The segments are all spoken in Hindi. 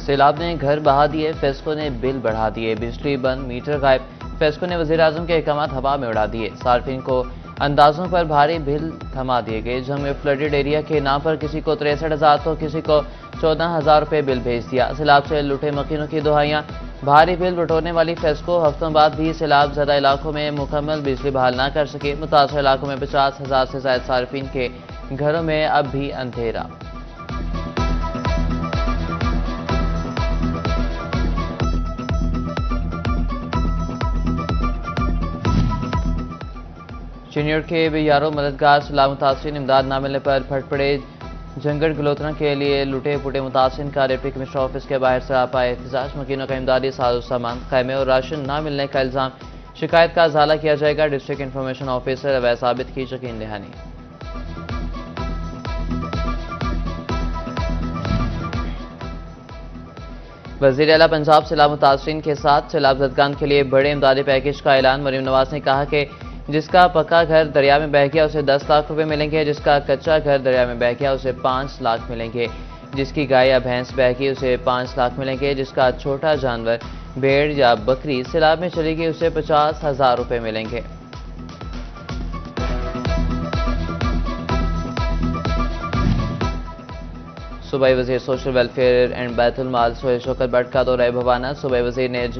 सैलाब ने घर बहा दिए, फेस्को ने बिल बढ़ा दिए, बिजली बंद, मीटर गायब। फेस्को ने वज़ीर-ए-आज़म के अहकामात हवा में उड़ा दिए। सार्फिन को अंदाजों पर भारी बिल थमा दिए गए। जंग में फ्लडेड एरिया के नाम पर किसी को 63,000 तो किसी को 14,000 रुपये बिल भेज दिया। सैलाब से लुटे मकीनों की दुहाइयां। भारी बिल बटोरने वाली फेस्को हफ्तों बाद भी सैलाब ज़दा इलाकों में मुकम्मल बिजली बहाल न कर सके। मुतासर इलाकों में 50,000 से ज़ायद सार्फिन के घरों में अब भी अंधेरा। चिन्योड़ के बेयारों मददगार सैलाब मुतासिरीन इमदाद न मिलने पर फट पड़े। जंगड़ गलोतरा के लिए लुटे पुटे मुतासिरीन का डिप्टी कमिश्नर ऑफिस के बाहर सरापा एहतजाज। मकीनों का इमदादी साजो सामान, खैमे और राशन न मिलने का इल्जाम। शिकायत का इजाला किया जाएगा। डिस्ट्रिक्ट इंफॉर्मेशन ऑफिसर अवैध साबित की यकीन दहानी। वज़ीर आला पंजाब सैलाब मुतासिरीन के साथ सैलाब ज़दगान के लिए बड़े इमदादी पैकेज का ऐलान। मरीम नवाज ने कहा कि जिसका पक्का घर दरिया में बह गया उसे 10 लाख रुपए मिलेंगे, जिसका कच्चा घर दरिया में बह गया उसे 5 लाख मिलेंगे, जिसकी गाय या भैंस बह गई उसे 5 लाख मिलेंगे, जिसका छोटा जानवर भेड़ या बकरी सैलाब में चली गई उसे 50,000 रुपए मिलेंगे। सूबाई वज़ीर सोशल वेलफेयर एंड बैतुल माल सोहेल शौकत भट्ट का दौरा भवाना। सूबाई वज़ीर ने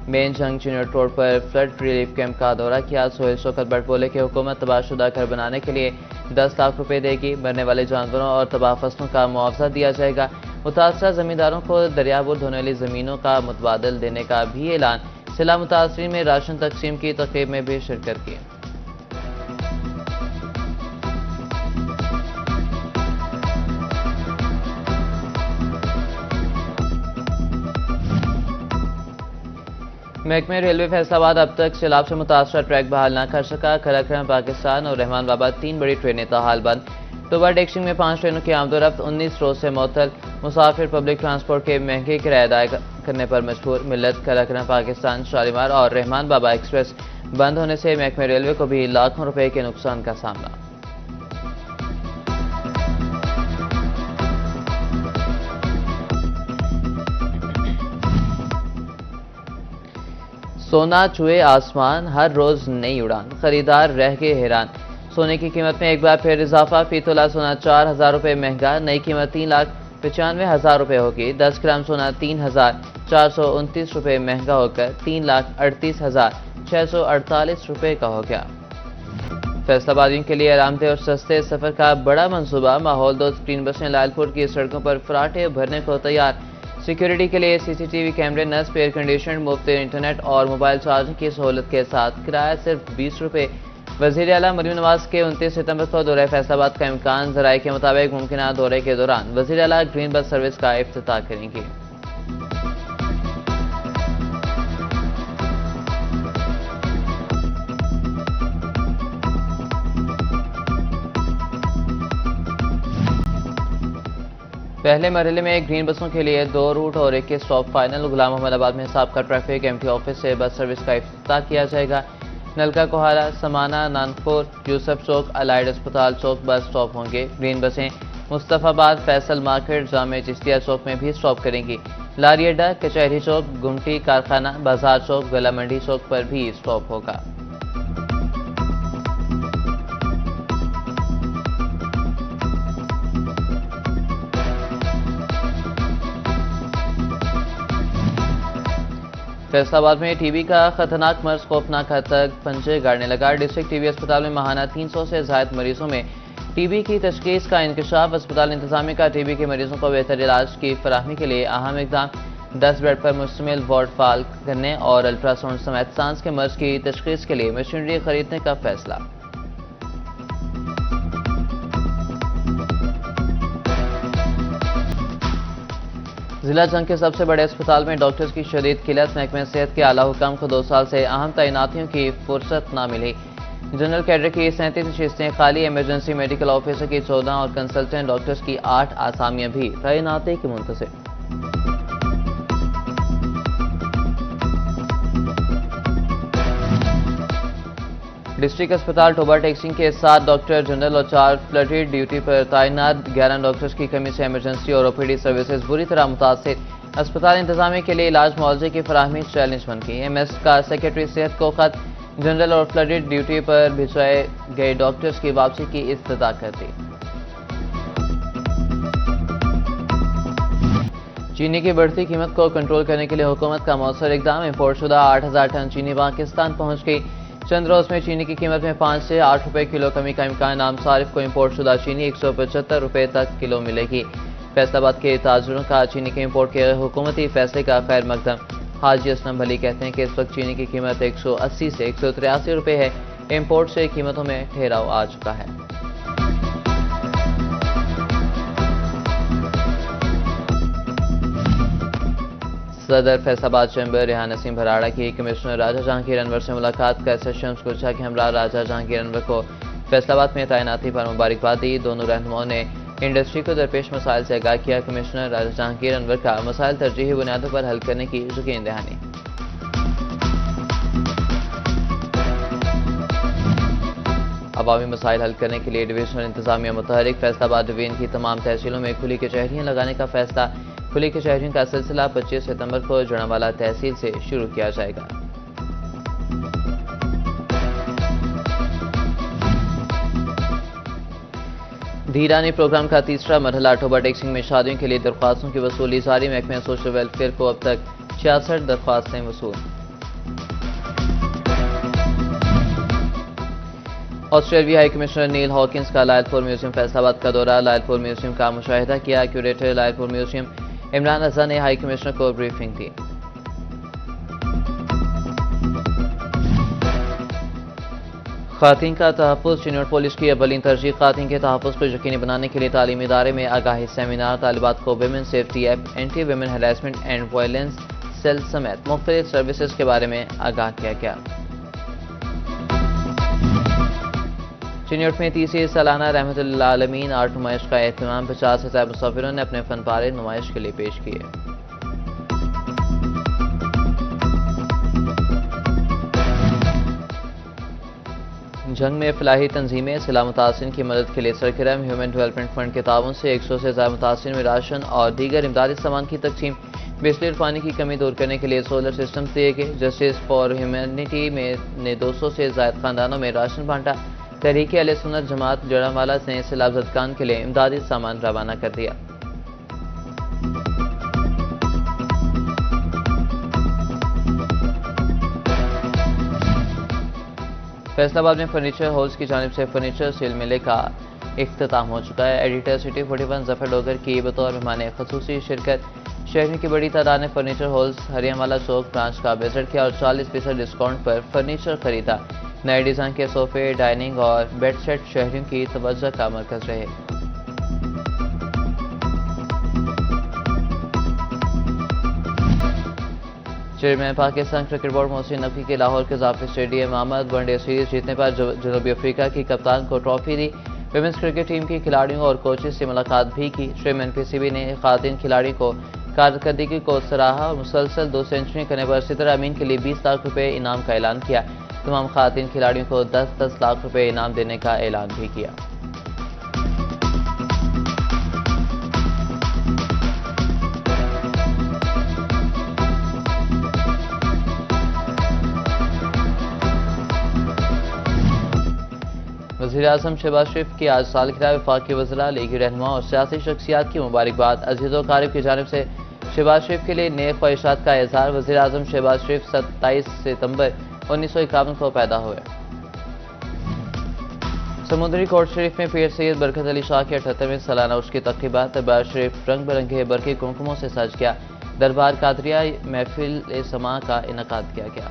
मेन जंग चिन्योड़ रोड पर फ्लड रिलीफ कैंप का दौरा किया। सोहेल शौकत भट्ट बोले कि हुकूमत तबाहशुदा घर बनाने के लिए 10 लाख रुपए देगी। मरने वाले जानवरों और तबाह फसलों का मुआवजा दिया जाएगा। मुतासरा जमींदारों को दरियाबुर्द होने वाली ज़मीनों का मुतबादल देने का भी ऐलान। सैलाब मुतासरीन में राशन तकसीम की तकरीब में भी शिरकत की। महकमे रेलवे फैसलाबाद अब तक सैलाब से मुतासरा ट्रैक बहाल न कर सका। खराक्रम पाकिस्तान और रहमान बाबा 3 बड़ी ट्रेनें ताहाल बंद। टोबा डेक्सिंग में 5 ट्रेनों की आमदोरफ्त 19 रोज से मअतल। मुसाफिर पब्लिक ट्रांसपोर्ट के महंगे किराए अदा करने पर मजबूर। मिल्लत खराक्रम पाकिस्तान, शालीमार और रहमान बाबा एक्सप्रेस बंद होने से महकमे रेलवे को भी लाखों रुपए के नुकसान का सामना। सोना छुए आसमान, हर रोज नई उड़ान, खरीदार रह गए हैरान। सोने की कीमत में एक बार फिर इजाफा। फी तोला सोना 4,000 रुपये महंगा, नई कीमत 3,95,000 रुपये होगी। 10 ग्राम सोना 3,429 रुपये महंगा होकर 3,38,648 रुपये का हो गया। फैसलाबादियों के लिए आरामदेह और सस्ते सफर का बड़ा मंसूबा। माहौल दोस्त ग्रीन बसें लालपुर की सड़कों पर फराटे भरने को तैयार। सिक्योरिटी के लिए CCTV कैमरे, नस्ब, एयर कंडीशन, मुफ्त इंटरनेट और मोबाइल चार्जिंग की सहूलत के साथ किराया सिर्फ 20 रुपये। वज़ीर आला मरीम नवाज के 29 सितंबर को दौरे फैसलाबाद का इम्कान। ज़राए के मुताबिक मुमकिन दौरे के दौरान वज़ीर आला ग्रीन बस सर्विस का इफ्तिताह करेंगे। पहले मरहले में ग्रीन बसों के लिए 2 रूट और 21 स्टॉप फाइनल। गुलाम अहमदाबाद में साबका ट्रैफिक MT ऑफिस से बस सर्विस का इफ्तिताह किया जाएगा। नलका कोहारा, समाना, नानकपुर, यूसुफ चौक, अलाइड अस्पताल चौक बस स्टॉप होंगे। ग्रीन बसें मुस्तफाबाद, फैसल मार्केट, जामे चिश्तिया चौक में भी स्टॉप करेंगी। लारी अड्डा, कचहरी चौक, गुमटी, कारखाना, बाजार चौक, गला मंडी चौक पर भी स्टॉप होगा। फैसलाबाद में टीबी का खतरनाक मर्ज खौफनाक हद तक पंजे गाड़ने लगा। डिस्ट्रिक्ट टीबी अस्पताल में माहाना 300 से ज्यादा मरीजों में टीबी की तशखीस का इंकशाफ। अस्पताल इंतजामिया का टीबी के मरीजों को बेहतर इलाज की फराहमी के लिए अहम इकदाम। 10 बेड पर मुश्तमिल वार्ड फाल करने और अल्ट्रासाउंड समेत सांस के मर्ज की तशखीस के लिए मशीनरी खरीदने का फैसला। जिला जंग के सबसे बड़े अस्पताल में डॉक्टर्स की शदीद किल्लत। महकमे सेहत के आला हुकाम को 2 साल से अहम तैनातियों की फुर्सत न मिली। जनरल कैडर की 37 नशिस्तें खाली। इमरजेंसी मेडिकल ऑफिसर की 14 और कंसल्टेंट डॉक्टर्स की 8 आसामियां भी तैनाती के मुंतज़िर। डिस्ट्रिक्ट अस्पताल टोबा टेक्सिंग के 7 डॉक्टर जनरल और 4 फ्लटेड ड्यूटी पर तैनात। 11 डॉक्टर्स की कमी से इमरजेंसी और OPD सर्विसेज बुरी तरह मुतासिर। अस्पताल इंतजामिया के लिए इलाज मुआवजे की फराहमी चैलेंज बन गई। एमएस का सेक्रेटरी सेहत को खत जनरल और फ्लडेड ड्यूटी पर भिजवाए गए डॉक्टर्स की वापसी की इस्तदा कर दी। चीनी की बढ़ती कीमत को कंट्रोल करने के लिए हुकूमत का मौसर इकदाम। इम्पोर्ट शुदा 8000 टन चीनी पाकिस्तान पहुंच गई। चंद रोज में चीनी की कीमत में 5 से 8 रुपए किलो कमी का इम्कान। आम सारिफ को इम्पोर्ट शुदा चीनी 175 रुपए तक किलो मिलेगी। फैसलाबाद के ताजरों का चीनी के इम्पोर्ट के हुकूमती फैसले का खैर मकदम। हाजी असलम भली कहते हैं कि इस वक्त चीनी की कीमत 180 से 183 रुपए है। इम्पोर्ट से कीमतों में ठहराव आ चुका है। सदर फैसलाबाद चैम्बर रेहान नसीम भराड़ा की कमिश्नर राजा जहांगीर अनवर से मुलाकात कर सेशंस गुरछा के हमरा राजा जहांगीर अनवर को फैसलाबाद में तैनाती पर मुबारकबाद दी। दोनों रहनुमाओं ने इंडस्ट्री को दरपेश मसाइल से आगाह किया। कमिश्नर राजा जहांगीर अनवर का मसाइल तरजीही बुनियादों पर हल करने की यकीन दहानी। अवामी मसाइल हल करने के लिए डिवीजनल इंतजामिया मुतहरिक। फैसलाबाद डिवीजन की तमाम तहसीलों में खुली कचहरियां लगाने का फैसला। खुली कचहरियों का सिलसिला 25 सितंबर को जड़ावाला तहसील से शुरू किया जाएगा। धीरानी प्रोग्राम का तीसरा मरहला अक्टूबर टेक्सिंग में शादियों के लिए दरख्वास्तों की वसूली जारी। महकमे सोशल वेलफेयर को अब तक 66 दरख्वास्तें वसूल। ऑस्ट्रेलियाई हाई कमिश्नर नील हॉकिंस का लायलपुर म्यूजियम फैसलाबाद का दौरा। लायलपुर म्यूजियम का मुशाहिदा किया। क्यूरेटर लायलपुर म्यूजियम इमरान रजा ने हाई कमिश्नर को ब्रीफिंग दी। खातिन का तहफ़्फ़ुज़ चिन्नौट पुलिस की अव्वलीन तरजीह। खातिन के तहफ़्फ़ुज़ को यकीनी बनाने के लिए तालीमी इदारे में आगाही सेमिनार। तालिबात को women safety act, anti women harassment and violence cell समेत मुख्तलिफ सर्विसेज के बारे में आगाह किया गया। चिन्नौट में तीसरी सालाना रहमतुल्लिल आलमीन आर्ट नुमाइश का एहतमाम। 50 से ज़्यादा मुसाफिरों ने अपने फन पारे नुमाइश के लिए पेश किए। जंग में फलाही तंजीमें सिला मुतासिरीन की मदद के लिए सरगर्म। ह्यूमन डेवलपमेंट फंड के ताउन से 100 से ज़्यादा मुतासिरीन में राशन और दीगर इमदादी सामान की तकसीम। बिजली और पानी की कमी दूर करने के लिए सोलर सिस्टम दिए गए। जस्टिस फॉर ह्यूमैनिटी ने 200 से ज़ायद खानदानों में राशन बांटा। तहरीक अहले सुन्नत जमात जड़ावाला ने सैलाब ज़दगान के लिए इमदादी सामान रवाना कर दिया। फैसलाबाद में फर्नीचर हाउस की जानिब से फर्नीचर सेल मेले का इख्तिताम हो चुका है। एडिटर सिटी 41 जफर डोगर की बतौर मेहमान खसूसी शिरकत। शहरों की बड़ी तादाद ने फर्नीचर हाउस हरियावाला चौक ब्रांच का विजिट किया और 40% डिस्काउंट पर फर्नीचर खरीदा। नए डिजाइन के सोफे, डाइनिंग और बेड सेट शहरियों की तवज्जो का मरकज रहे। Chairman Pakistan cricket board Mohsin Naqvi के लाहौर के जाफरी स्टेडियम आमद। वनडे सीरीज जीतने पर जनूबी अफ्रीका की कप्तान को ट्रॉफी दी। विमेंस क्रिकेट टीम की खिलाड़ियों और कोचेस से मुलाकात भी की। चेयरमैन पीसीबी ने खातिन खिलाड़ी को कारकर्दगी को सराहा और मुसलसल 2 सेंचुरी करने पर सितरा अमीन के लिए 20 लाख रुपए इनाम का ऐलान किया। तमाम खातिन खिलाड़ियों को 10-10 लाख रुपए इनाम देने का ऐलान भी किया। वज़ीर-ए-आज़म शहबाज शरीफ की आज सालगिरह। वफाकी वज़रा, लीगी रहनुमा और सियासी शख्सियात की मुबारकबाद। अज़ीज़ क़ारिब की जानिब से शहबाज शरीफ के लिए नेक ख्वाहिशात का इज़हार। वज़ीर-ए-आज़म शहबाज शरीफ 27 सितंबर 1951 को पैदा हुए। समुद्री कोर्ट शरीफ में पीर सैयद बरकत अली शाह के 78वें सालाना उर्स की तक़रीबात। दरबार शरीफ रंग बिरंगे बरक़ी कुमकुमों से सज गया। दरबार कादरिया महफिल समा का इनकाद किया गया।